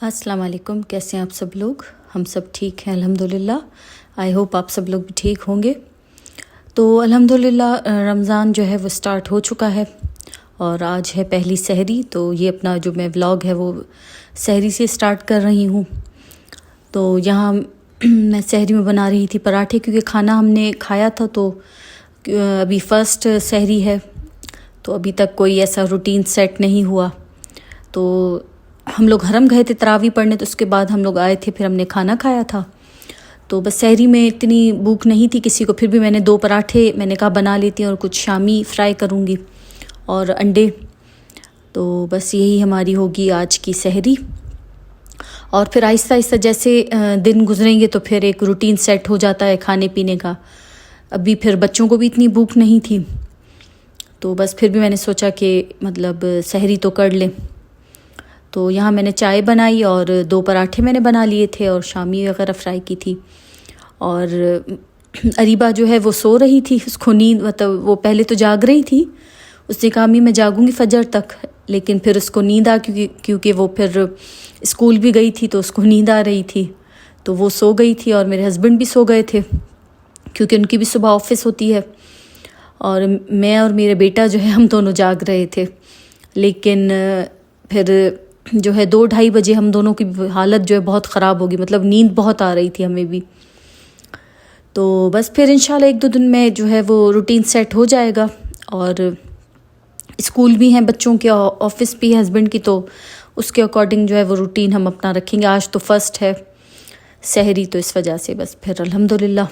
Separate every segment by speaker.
Speaker 1: अस्सलाम वालेकुम। कैसे हैं आप सब लोग? हम सब ठीक हैं अल्हम्दुलिल्लाह। आई होप आप सब लोग भी ठीक होंगे। तो अल्हम्दुलिल्लाह रमज़ान जो है वो स्टार्ट हो चुका है और आज है पहली सहरी। तो ये अपना जो मैं व्लॉग है वो सहरी से स्टार्ट कर रही हूँ। तो यहाँ मैं सहरी में बना रही थी पराठे, क्योंकि खाना हमने खाया था। तो अभी फ़र्स्ट सहरी है, तो अभी तक कोई ऐसा रूटीन सेट नहीं हुआ। तो हम लोग हरम गए थे तरावी पढ़ने, तो उसके बाद हम लोग आए थे, फिर हमने खाना खाया था। तो बस सहरी में इतनी भूख नहीं थी किसी को, फिर भी मैंने 2 पराठे मैंने कहा बना लेती हूँ और कुछ शामी फ्राई करूँगी और अंडे। तो बस यही हमारी होगी आज की सहरी। और फिर आहिस्ता आहिस्ता जैसे दिन गुजरेंगे तो फिर एक रूटीन सेट हो जाता है खाने पीने का। अभी फिर बच्चों को भी इतनी भूख नहीं थी, तो बस फिर भी मैंने सोचा कि मतलब सहरी तो कर लें। तो यहाँ मैंने चाय बनाई और 2 पराठे मैंने बना लिए थे और शामी वगैरह फ्राई की थी। और अरीबा जो है वो सो रही थी, उसको नींद, मतलब वो पहले तो जाग रही थी। उसने कहा अम्मी मैं जागूंगी फजर तक, लेकिन फिर उसको नींद आ क्योंकि वो फिर स्कूल भी गई थी तो उसको नींद आ रही थी, तो वो सो गई थी। और मेरे हस्बैंड भी सो गए थे क्योंकि उनकी भी सुबह ऑफिस होती है। और मैं और मेरे बेटा जो है हम दोनों जाग रहे थे। लेकिन फिर जो है 2-2:30 बजे हम दोनों की हालत जो है बहुत ख़राब होगी, मतलब नींद बहुत आ रही थी हमें भी। तो बस फिर इंशाल्लाह 1-2 दिन में जो है वो रूटीन सेट हो जाएगा। और स्कूल भी हैं बच्चों के, ऑफिस भी है हस्बैंड की, तो उसके अकॉर्डिंग जो है वो रूटीन हम अपना रखेंगे। आज तो फर्स्ट है सहरी, तो इस वजह से बस फिर अल्हम्दुलिल्लाह।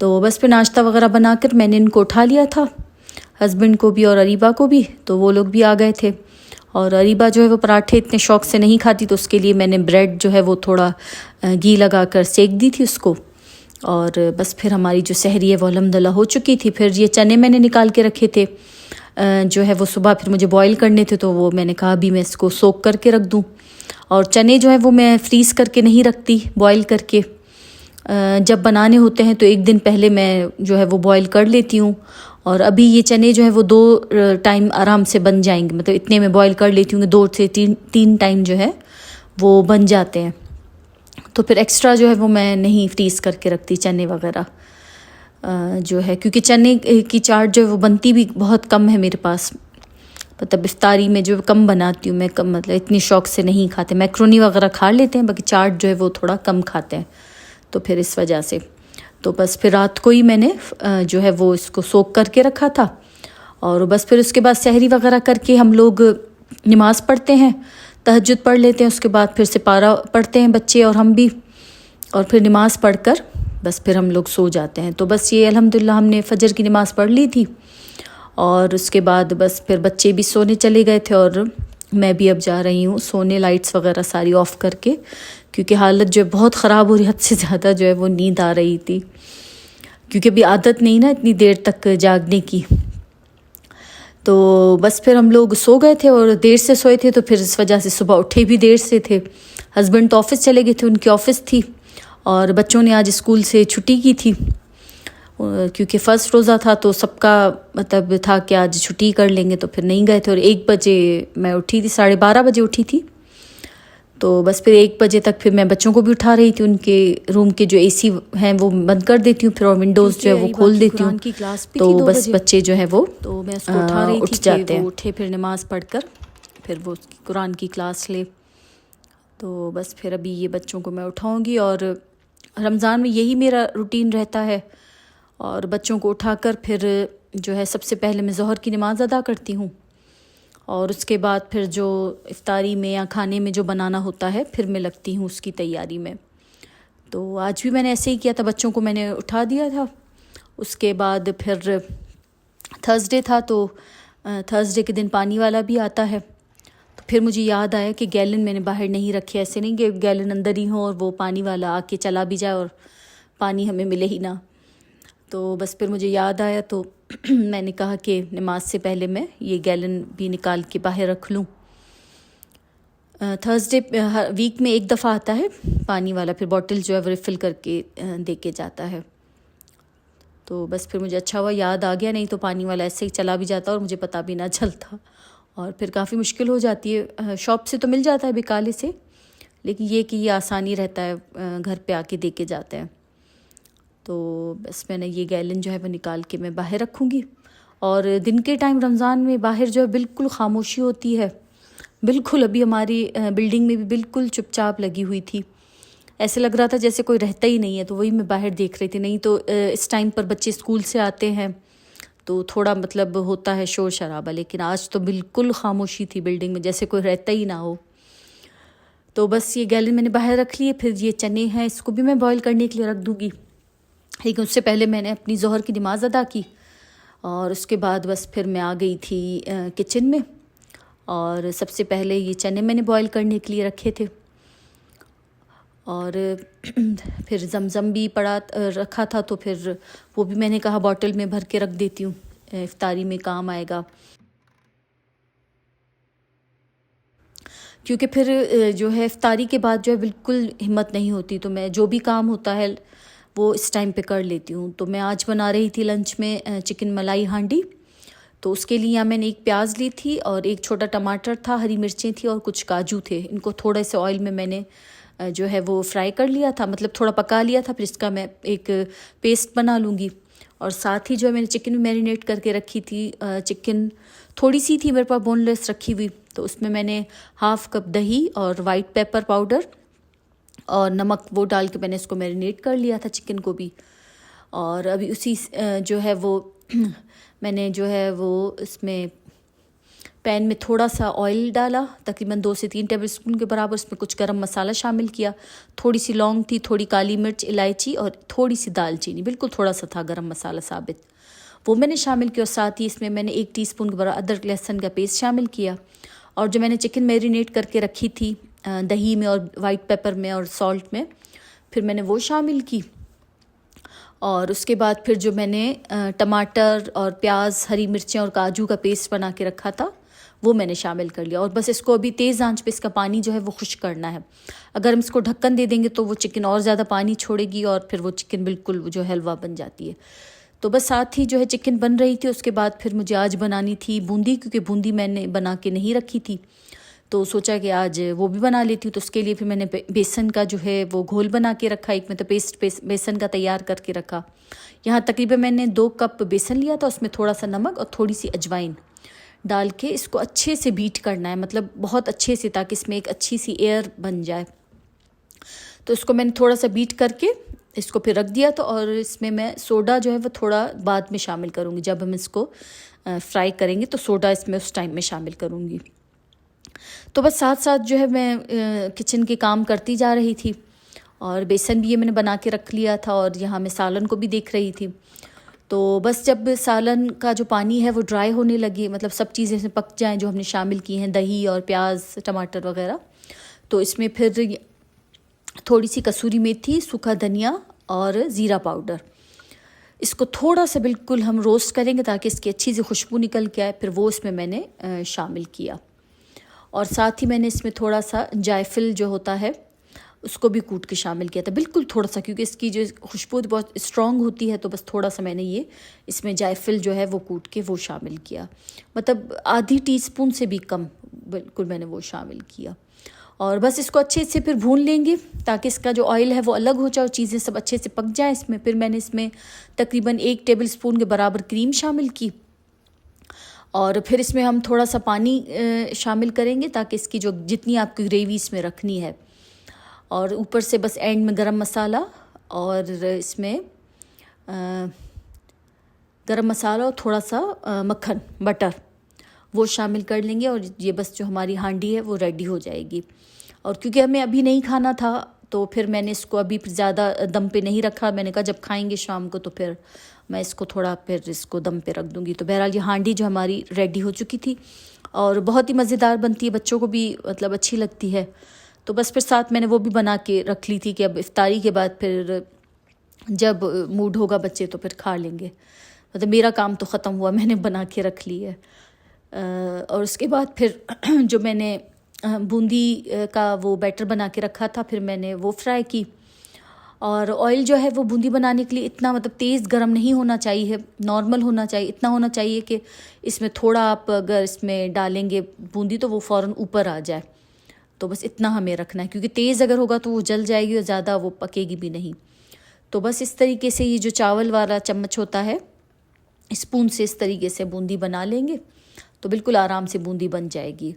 Speaker 1: तो बस फिर नाश्ता वगैरह बनाकर मैंने इनको उठा लिया था, हस्बैंड को भी और अरीबा को भी। तो वो लोग भी आ गए थे। और अरीबा जो है वो पराठे इतने शौक़ से नहीं खाती, तो उसके लिए मैंने ब्रेड जो है वो थोड़ा घी लगा कर सेक दी थी उसको। और बस फिर हमारी जो सहरी है वो अल्हम्दुलिल्लाह हो चुकी थी। फिर ये चने मैंने निकाल के रखे थे, जो है वो सुबह फिर मुझे बॉईल करने थे, तो वो मैंने कहा अभी मैं इसको सोक करके रख दूँ। और चने जो है वो मैं फ्रीज़ करके नहीं रखती, बॉईल करके जब बनाने होते हैं तो 1 दिन पहले मैं जो है वो बॉईल कर लेती हूँ। और अभी ये चने जो है वो 2 टाइम आराम से बन जाएंगे, मतलब इतने में बॉईल कर लेती हूँ कि 2 से 3 टाइम जो है वो बन जाते हैं। तो फिर एक्स्ट्रा जो है वो मैं नहीं फ्रीज़ करके रखती चने वगैरह जो है, क्योंकि चने की चाट जो है वो बनती भी बहुत कम है मेरे पास। मतलब इफ्तारी में जो कम बनाती हूँ मैं, कम, मतलब इतनी शौक़ से नहीं खाते। मैक्रोनी वगैरह खा लेते हैं, बाकी चाट जो है वो थोड़ा कम खाते हैं, तो फिर इस वजह से। तो बस फिर रात को ही मैंने जो है वो इसको सोक करके रखा था। और बस फिर उसके बाद सहरी वगैरह करके हम लोग नमाज़ पढ़ते हैं, तहज्जुद पढ़ लेते हैं। उसके बाद फिर सिपारा पढ़ते हैं बच्चे और हम भी, और फिर नमाज़ पढ़कर बस फिर हम लोग सो जाते हैं। तो बस ये अल्हम्दुलिल्लाह हमने फ़जर की नमाज़ पढ़ ली थी। और उसके बाद बस फिर बच्चे भी सोने चले गए थे और मैं भी अब जा रही हूँ सोने, लाइट्स वगैरह सारी ऑफ़ करके, क्योंकि हालत जो है बहुत ख़राब हो रही, हद से ज़्यादा जो है वो नींद आ रही थी, क्योंकि अभी आदत नहीं ना इतनी देर तक जागने की। तो बस फिर हम लोग सो गए थे और देर से सोए थे, तो फिर इस वजह से सुबह उठे भी देर से थे। हस्बैंड तो ऑफ़िस चले गए थे, उनकी ऑफ़िस थी। और बच्चों ने आज स्कूल से छुट्टी की थी, क्योंकि फ़र्स्ट रोज़ा था, तो सबका मतलब था कि आज छुट्टी कर लेंगे, तो फिर नहीं गए थे। और 1 बजे मैं उठी थी, 12:30 बजे उठी थी। तो बस फिर 1 बजे तक फिर मैं बच्चों को भी उठा रही थी, उनके रूम के जो एसी हैं वो बंद कर देती हूँ, फिर और विंडोज़ जो है वो खोल देती हूँ। तो बस बच्चे जो है वो तो मैं उसको उठा रही थी, जाते हैं, उठे फिर नमाज़ पढ़कर फिर वो कुरान की क्लास ले। तो बस फिर अभी ये बच्चों को मैं उठाऊँगी, और रमज़ान में यही मेरा रूटीन रहता है। और बच्चों को उठाकर फिर जो है सबसे पहले मैं ज़ोहर की नमाज़ अदा करती हूँ, और उसके बाद फिर जो इफ्तारी में या खाने में जो बनाना होता है फिर मैं लगती हूँ उसकी तैयारी में। तो आज भी मैंने ऐसे ही किया था, बच्चों को मैंने उठा दिया था। उसके बाद फिर थर्सडे था, तो थर्सडे के दिन पानी वाला भी आता है। तो फिर मुझे याद आया कि गैलन मैंने बाहर नहीं रखे, ऐसे नहीं कि गैलन अंदर ही हो और वो पानी वाला आके चला भी जाए और पानी हमें मिले ही ना। तो बस फिर मुझे याद आया, तो मैंने कहा कि नमाज से पहले मैं ये गैलन भी निकाल के बाहर रख लूँ। थर्सडे वीक में 1 दफ़ा आता है पानी वाला, फिर बॉटल जो है वो रिफ़िल करके दे के जाता है। तो बस फिर मुझे अच्छा हुआ याद आ गया, नहीं तो पानी वाला ऐसे ही चला भी जाता और मुझे पता भी ना चलता, और फिर काफ़ी मुश्किल हो जाती है। शॉप से तो मिल जाता है बिकाले से, लेकिन ये कि ये आसानी रहता है, घर पे आके दे के जाते हैं। तो बस मैंने ये गैलन जो है वो निकाल के मैं बाहर रखूँगी। और दिन के टाइम रमज़ान में बाहर जो है बिल्कुल ख़ामोशी होती है, बिल्कुल। अभी हमारी बिल्डिंग में भी बिल्कुल चुपचाप लगी हुई थी, ऐसे लग रहा था जैसे कोई रहता ही नहीं है। तो वही मैं बाहर देख रही थी। नहीं तो इस टाइम पर बच्चे स्कूल से आते हैं तो थोड़ा मतलब होता है शोर शराबा, लेकिन आज तो बिल्कुल खामोशी थी बिल्डिंग में, जैसे कोई रहता ही ना हो। तो बस ये गैलन मैंने बाहर रख लिए। फिर ये चने हैं, इसको भी मैं बॉईल करने के लिए रख दूँगी, लेकिन उससे पहले मैंने अपनी ज़ोहर की नमाज़ अदा की और उसके बाद बस फिर मैं आ गई थी किचन में। और सबसे पहले ये चने मैंने बॉईल करने के लिए रखे थे और फिर ज़मज़म भी पड़ा रखा था, तो फिर वो भी मैंने कहा बॉटल में भर के रख देती हूँ, इफ्तारी में काम आएगा। क्योंकि फिर जो है इफ्तारी के बाद जो है बिल्कुल हिम्मत नहीं होती, तो मैं जो भी काम होता है वो इस टाइम पे कर लेती हूँ। तो मैं आज बना रही थी लंच में चिकन मलाई हांडी। तो उसके लिए यहाँ मैंने एक प्याज ली थी और एक छोटा टमाटर था, हरी मिर्चें थी और कुछ काजू थे। इनको थोड़े से ऑयल में मैंने जो है वो फ्राई कर लिया था, मतलब थोड़ा पका लिया था। फिर इसका मैं एक पेस्ट बना लूँगी। और साथ ही जो है मैंने चिकन भी मैरिनेट करके रखी थी। चिकन थोड़ी सी थी मेरे पास बोनलेस रखी हुई, तो उसमें मैंने हाफ़ कप दही और वाइट पेपर पाउडर और नमक वो डाल के मैंने इसको मैरिनेट कर लिया था चिकन को भी। और अभी उसी जो है वो मैंने जो है वो इसमें पैन में थोड़ा सा ऑयल डाला, तकरीबन 2 से 3 टेबलस्पून के बराबर। उसमें कुछ गरम मसाला शामिल किया, थोड़ी सी लौंग थी, थोड़ी काली मिर्च, इलायची और थोड़ी सी दालचीनी, बिल्कुल थोड़ा सा था गरम मसाला साबित, वो मैंने शामिल किया। और साथ ही इसमें मैंने 1 टीस्पून के बराबर अदरक लहसुन का पेस्ट शामिल किया। और जो मैंने चिकन मैरिनेट करके रखी थी दही में और वाइट पेपर में और सॉल्ट में, फिर मैंने वो शामिल की। और उसके बाद फिर जो मैंने टमाटर और प्याज, हरी मिर्चें और काजू का पेस्ट बना के रखा था वो मैंने शामिल कर लिया। और बस इसको अभी तेज़ आंच पे इसका पानी जो है वो खुश्क करना है। अगर हम इसको ढक्कन दे देंगे तो वो चिकन और ज़्यादा पानी छोड़ेगी और फिर वो चिकन बिल्कुल जो हलवा बन जाती है। तो बस साथ ही जो है चिकन बन रही थी। उसके बाद फिर मुझे आज बनानी थी बूंदी, क्योंकि बूंदी मैंने बना के नहीं रखी थी, तो सोचा कि आज वो भी बना लेती हूँ। तो उसके लिए फिर मैंने बेसन का जो है वो घोल बना के रखा, एक में तो पेस्ट बेसन का तैयार करके रखा। यहाँ तकरीबन मैंने 2 कप बेसन लिया था, उसमें थोड़ा सा नमक और थोड़ी सी अजवाइन डाल के इसको अच्छे से बीट करना है, मतलब बहुत अच्छे से, ताकि इसमें एक अच्छी सी एयर बन जाए। तो इसको मैंने थोड़ा सा बीट करके इसको फिर रख दिया। तो और इसमें मैं सोडा जो है वो थोड़ा बाद में शामिल करूँगी, जब हम इसको फ्राई करेंगे तो सोडा इसमें उस टाइम में शामिल करूँगी। तो बस साथ साथ जो है मैं किचन के काम करती जा रही थी। और बेसन भी ये मैंने बना के रख लिया था और यहाँ मैं सालन को भी देख रही थी। तो बस जब सालन का जो पानी है वो ड्राई होने लगे, मतलब सब चीज़ें इसमें पक जाएं जो हमने शामिल की हैं, दही और प्याज टमाटर वगैरह, तो इसमें फिर थोड़ी सी कसूरी मेथी, सूखा धनिया और ज़ीरा पाउडर, इसको थोड़ा सा बिल्कुल हम रोस्ट करेंगे ताकि इसकी अच्छी सी खुशबू निकल के आए। फिर वो इसमें मैंने शामिल किया। और साथ ही मैंने इसमें थोड़ा सा जायफल जो होता है उसको भी कूट के शामिल किया था, बिल्कुल थोड़ा सा, क्योंकि इसकी जो खुशबू बहुत स्ट्रॉन्ग होती है। तो बस थोड़ा सा मैंने ये इसमें जायफल जो है वो कूट के वो शामिल किया, मतलब आधी टीस्पून से भी कम बिल्कुल मैंने वो शामिल किया। और बस इसको अच्छे से फिर भून लेंगे ताकि इसका जो ऑयल है वो अलग हो जाए और चीज़ें सब अच्छे से पक जाएँ इसमें। फिर मैंने इसमें तकरीबन 1 टेबलस्पून के बराबर क्रीम शामिल की। और फिर इसमें हम थोड़ा सा पानी शामिल करेंगे ताकि इसकी जो जितनी आपकी ग्रेवी इसमें रखनी है। और ऊपर से बस एंड में गरम मसाला और इसमें गरम मसाला और थोड़ा सा मक्खन बटर वो शामिल कर लेंगे। और ये बस जो हमारी हांडी है वो रेडी हो जाएगी। और क्योंकि हमें अभी नहीं खाना था तो फिर मैंने इसको अभी ज़्यादा दम पे नहीं रखा। मैंने कहा जब खाएंगे शाम को तो फिर मैं इसको थोड़ा फिर इसको दम पे रख दूँगी। तो बहरहाल ये हांडी जो हमारी रेडी हो चुकी थी और बहुत ही मज़ेदार बनती है, बच्चों को भी मतलब अच्छी लगती है। तो बस फिर साथ मैंने वो भी बना के रख ली थी कि अब इफ्तारी के बाद फिर जब मूड होगा बच्चे तो फिर खा लेंगे। मतलब मेरा काम तो ख़त्म हुआ, मैंने बना के रख ली है। और उसके बाद फिर जो मैंने बूंदी का वो बैटर बना के रखा था फिर मैंने वो फ्राई की। और ऑयल जो है वो बूंदी बनाने के लिए इतना मतलब तेज़ गरम नहीं होना चाहिए, नॉर्मल होना चाहिए। इतना होना चाहिए कि इसमें थोड़ा आप अगर इसमें डालेंगे बूंदी तो वो फ़ौरन ऊपर आ जाए। तो बस इतना हमें रखना है, क्योंकि तेज़ अगर होगा तो वो जल जाएगी और ज़्यादा वो पकेगी भी नहीं। तो बस इस तरीके से ये जो चावल वाला चम्मच होता है, स्पून से इस तरीके से बूंदी बना लेंगे तो बिल्कुल आराम से बूंदी बन जाएगी।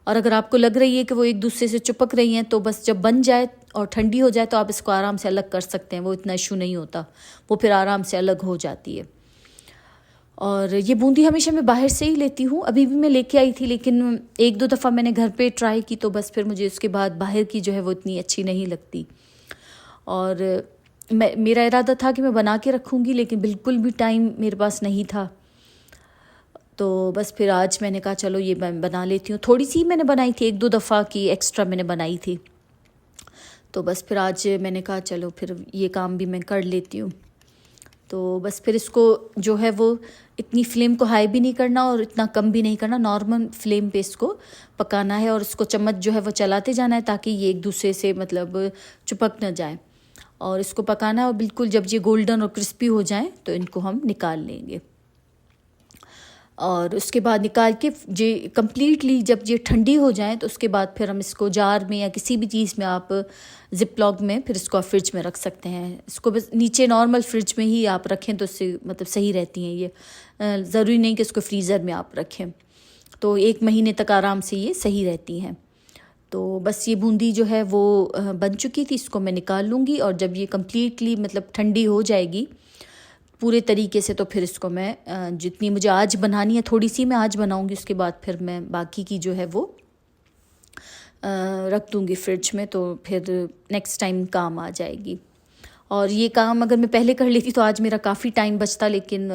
Speaker 1: और अगर आपको लग रही है कि वो एक दूसरे से चिपक रही हैं, तो बस जब बन जाए और ठंडी हो जाए तो आप इसको आराम से अलग कर सकते हैं, वो इतना इशू नहीं होता, वो फिर आराम से अलग हो जाती है। और ये बूंदी हमेशा मैं बाहर से ही लेती हूँ, अभी भी मैं लेके आई थी, लेकिन एक दो दफ़ा मैंने घर पे ट्राई की तो बस फिर मुझे उसके बाद बाहर की जो है वो इतनी अच्छी नहीं लगती। और मेरा इरादा था कि मैं बना के रखूँगी, लेकिन बिल्कुल भी टाइम मेरे पास नहीं था। तो बस फिर आज मैंने कहा चलो ये मैं बना लेती हूँ। थोड़ी सी मैंने बनाई थी, एक दो दफ़ा की एक्स्ट्रा मैंने बनाई थी। तो बस फिर आज मैंने कहा चलो फिर ये काम भी मैं कर लेती हूँ। तो बस फिर इसको जो है वो इतनी फ्लेम को हाई भी नहीं करना और इतना कम भी नहीं करना, नॉर्मल फ्लेम पे इसको पकाना है। और इसको चम्मच जो है वो चलाते जाना है ताकि ये एक दूसरे से मतलब चिपक न जाए। और इसको पकाना है और बिल्कुल जब ये गोल्डन और क्रिस्पी हो जाए तो इनको हम निकाल लेंगे। और उसके बाद निकाल के ये कम्प्लीटली जब ये ठंडी हो जाए तो उसके बाद फिर हम इसको जार में या किसी भी चीज़ में, आप जिप लॉक में फिर इसको आप फ्रिज में रख सकते हैं। इसको बस नीचे नॉर्मल फ्रिज में ही आप रखें तो इससे मतलब सही रहती हैं ये। ज़रूरी नहीं कि इसको फ्रीज़र में आप रखें, तो 1 महीने तक आराम से ये सही रहती हैं। तो बस ये बूंदी जो है वो बन चुकी थी, इसको मैं निकाल लूँगी। और जब ये कम्प्लीटली मतलब ठंडी हो जाएगी पूरे तरीके से तो फिर इसको मैं जितनी मुझे आज बनानी है थोड़ी सी मैं आज बनाऊंगी, उसके बाद फिर मैं बाकी की जो है वो रख दूंगी फ्रिज में, तो फिर नेक्स्ट टाइम काम आ जाएगी। और ये काम अगर मैं पहले कर लेती तो आज मेरा काफ़ी टाइम बचता, लेकिन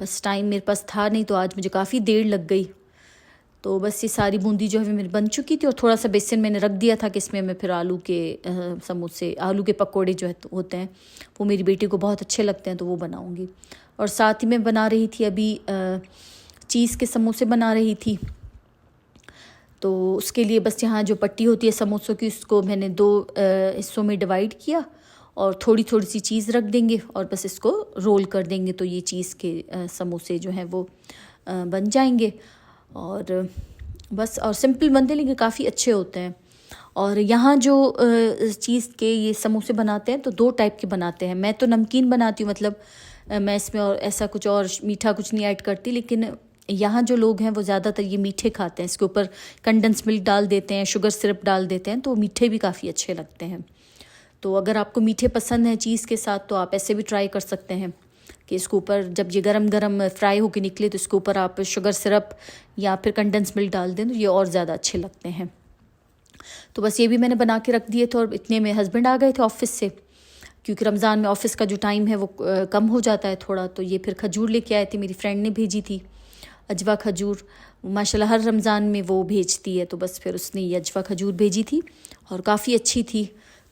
Speaker 1: बस टाइम मेरे पास था नहीं, तो आज मुझे काफ़ी देर लग गई। तो बस ये सारी बूंदी जो है मेरी बन चुकी थी। और थोड़ा सा बेसन मैंने रख दिया था कि इसमें मैं फिर आलू के समोसे, आलू के पकोड़े जो है होते हैं वो मेरी बेटी को बहुत अच्छे लगते हैं, तो वो बनाऊंगी। और साथ ही मैं बना रही थी अभी चीज़ के समोसे बना रही थी। तो उसके लिए बस यहाँ जो पट्टी होती है समोसों की, उसको मैंने 2 हिस्सों में डिवाइड किया और थोड़ी थोड़ी सी चीज़ रख देंगे और बस इसको रोल कर देंगे, तो ये चीज़ के समोसे जो हैं वो बन जाएंगे। और बस और सिंपल बनते लेकिन काफ़ी अच्छे होते हैं। और यहाँ जो चीज़ के ये समोसे बनाते हैं तो 2 टाइप के बनाते हैं। मैं तो नमकीन बनाती हूँ, मतलब मैं इसमें और ऐसा कुछ और मीठा कुछ नहीं ऐड करती, लेकिन यहाँ जो लोग हैं वो ज़्यादातर ये मीठे खाते हैं। इसके ऊपर कंडेंस मिल्क डाल देते हैं, शुगर सिरप डाल देते हैं, तो मीठे भी काफ़ी अच्छे लगते हैं। तो अगर आपको मीठे पसंद हैं चीज़ के साथ तो आप ऐसे भी ट्राई कर सकते हैं कि इसके ऊपर जब ये गरम गरम फ्राई होकर निकले तो इसके ऊपर आप शुगर सिरप या फिर कंडेंस मिल्क डाल दें, तो ये और ज़्यादा अच्छे लगते हैं। तो बस ये भी मैंने बना के रख दिए थे। और इतने में हस्बैंड आ गए थे ऑफ़िस से, क्योंकि रमज़ान में ऑफ़िस का जो टाइम है वो कम हो जाता है थोड़ा। तो ये फिर खजूर लेके आए थे, मेरी फ्रेंड ने भेजी थी अजवा खजूर, माशाल्लाह हर रमज़ान में वो भेजती है, तो बस फिर उसने ये अजवा खजूर भेजी थी और काफ़ी अच्छी थी।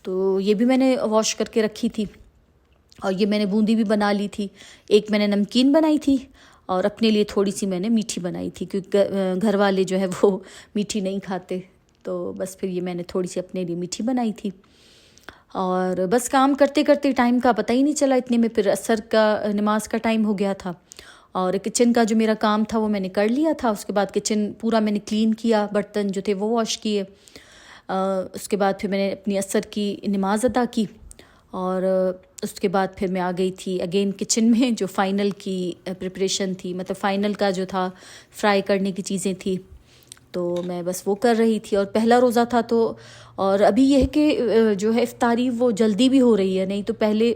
Speaker 1: तो ये भी मैंने वॉश करके रखी थी। और ये मैंने बूंदी भी बना ली थी, एक मैंने नमकीन बनाई थी और अपने लिए थोड़ी सी मैंने मीठी बनाई थी, क्योंकि घर वाले जो है वो मीठी नहीं खाते, तो बस फिर ये मैंने थोड़ी सी अपने लिए मीठी बनाई थी। और बस काम करते करते टाइम का पता ही नहीं चला, इतने में फिर असर का नमाज का टाइम हो गया था। और किचन का जो मेरा काम था वो मैंने कर लिया था। उसके बाद किचन पूरा मैंने क्लीन किया, बर्तन जो थे वो वॉश किए। उसके बाद फिर मैंने अपनी असर की नमाज अदा की और उसके बाद फिर मैं आ गई थी अगेन किचन में, जो फ़ाइनल की प्रिपरेशन थी, मतलब फ़ाइनल का जो था फ्राई करने की चीज़ें थी, तो मैं बस वो कर रही थी। और पहला रोज़ा था तो, और अभी यह कि जो है इफ्तारी वो जल्दी भी हो रही है, नहीं तो पहले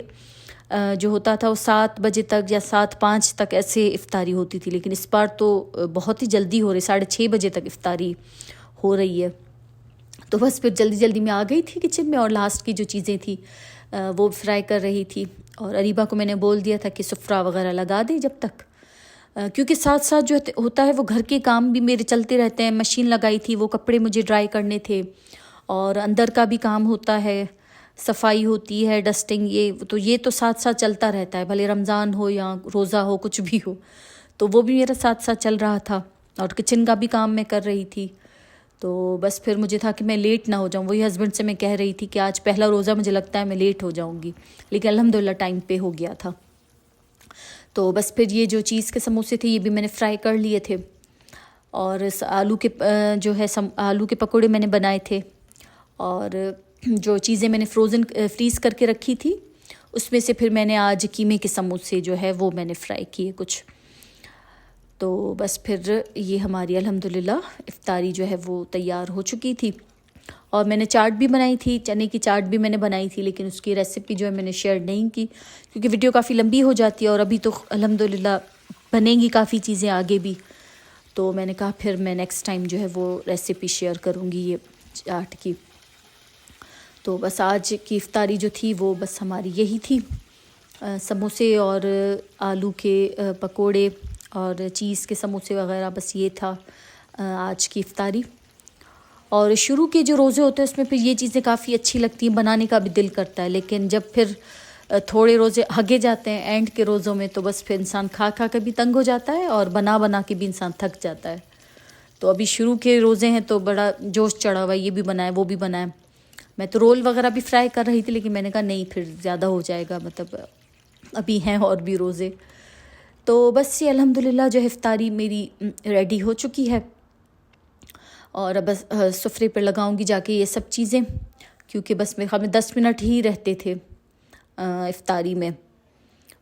Speaker 1: जो होता था वो 7 बजे तक या 7:05 तक ऐसे इफ्तारी होती थी, लेकिन इस बार तो बहुत ही जल्दी हो रही, 6:30 बजे तक इफ्तारी हो रही है। तो बस फिर जल्दी जल्दी में आ गई थी किचन में और लास्ट की जो चीज़ें थी वो फ्राई कर रही थी। और अरीबा को मैंने बोल दिया था कि सुफ्रा वगैरह लगा दे जब तक, क्योंकि साथ साथ जो होता है वो घर के काम भी मेरे चलते रहते हैं। मशीन लगाई थी, वो कपड़े मुझे ड्राई करने थे और अंदर का भी काम होता है, सफाई होती है, डस्टिंग, ये तो साथ साथ चलता रहता है, भले रमज़ान हो या रोज़ा हो कुछ भी हो, तो वो भी मेरा साथ साथ चल रहा था। और किचन का भी काम मैं कर रही थी। तो बस फिर मुझे था कि मैं लेट ना हो जाऊँ, वही हस्बैंड से मैं कह रही थी कि आज पहला रोज़ा, मुझे लगता है मैं लेट हो जाऊँगी, लेकिन अल्हम्दुलिल्लाह टाइम पे हो गया था। तो बस फिर ये जो चीज़ के समोसे थे ये भी मैंने फ्राई कर लिए थे। और इस आलू के जो है आलू के पकोड़े मैंने बनाए थे। और जो चीज़ें मैंने फ्रीज़ करके रखी थी उसमें से फिर मैंने आज कीमे के समोसे जो है वो मैंने फ्राई किए कुछ। तो बस फिर ये हमारी अल्हम्दुलिल्लाह इफ्तारी जो है वो तैयार हो चुकी थी। और मैंने चाट भी बनाई थी, चने की चाट भी मैंने बनाई थी, लेकिन उसकी रेसिपी जो है मैंने शेयर नहीं की क्योंकि वीडियो काफ़ी लंबी हो जाती है और अभी तो अल्हम्दुलिल्लाह बनेंगी काफ़ी चीज़ें आगे भी। तो मैंने कहा फिर मैं नेक्स्ट टाइम जो है वो रेसिपी शेयर करूँगी ये चाट की। तो बस आज की इफ्तारी जो थी वो बस हमारी यही थी, समोसे और आलू के पकोड़े और चीज़ के समोसे वगैरह, बस ये था आज की इफ्तारी। और शुरू के जो रोज़े होते हैं उसमें फिर ये चीज़ें काफ़ी अच्छी लगती हैं, बनाने का भी दिल करता है, लेकिन जब फिर थोड़े रोज़े आगे जाते हैं एंड के रोज़ों में तो बस फिर इंसान खा खा के भी तंग हो जाता है और बना बना के भी इंसान थक जाता है। तो अभी शुरू के रोज़े हैं तो बड़ा जोश चढ़ा हुआ है, ये भी बनाए वो भी बनाए। मैं तो रोल वगैरह भी फ्राई कर रही थी, लेकिन मैंने कहा नहीं फिर ज़्यादा हो जाएगा, मतलब अभी हैं और भी रोज़े। तो बस ये अल्हम्दुलिल्लाह जो इफ्तारी मेरी रेडी हो चुकी है और अब बस सुफ्रे पर लगाऊंगी जाके ये सब चीज़ें, क्योंकि बस मेरे ख्याल में 10 मिनट ही रहते थे इफ्तारी में,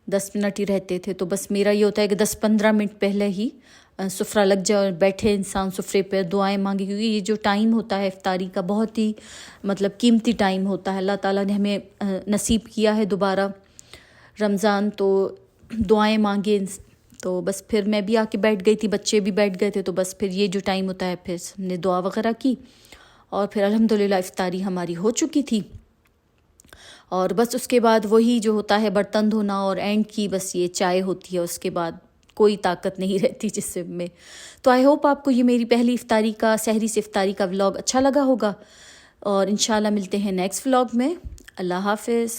Speaker 1: 10 मिनट ही रहते थे। तो बस मेरा ये होता है कि 10-15 मिनट पहले ही सुफ्रा लग जाए और बैठे इंसान सुफ्रे पर दुआएं मांगे, क्योंकि ये जो टाइम होता है इफ्तारी का बहुत ही मतलब कीमती टाइम होता है। अल्लाह ताला ने हमें नसीब किया है दोबारा रमज़ान, तो दुआएं मांगे। तो बस फिर मैं भी आके बैठ गई थी, बच्चे भी बैठ गए थे, तो बस फिर ये जो टाइम होता है फिर हमने दुआ वगैरह की और फिर अल्हम्दुलिल्लाह इफ्तारी हमारी हो चुकी थी। और बस उसके बाद वही जो होता है बर्तन धोना और एंड की बस ये चाय होती है, उसके बाद कोई ताकत नहीं रहती जिससे में। तो आई होप आपको ये मेरी पहली इफ्तारी का, सहरी से इफ्तारी का व्लॉग अच्छा लगा होगा और इंशाल्लाह मिलते हैं नेक्स्ट व्लॉग में। अल्लाह हाफिज़।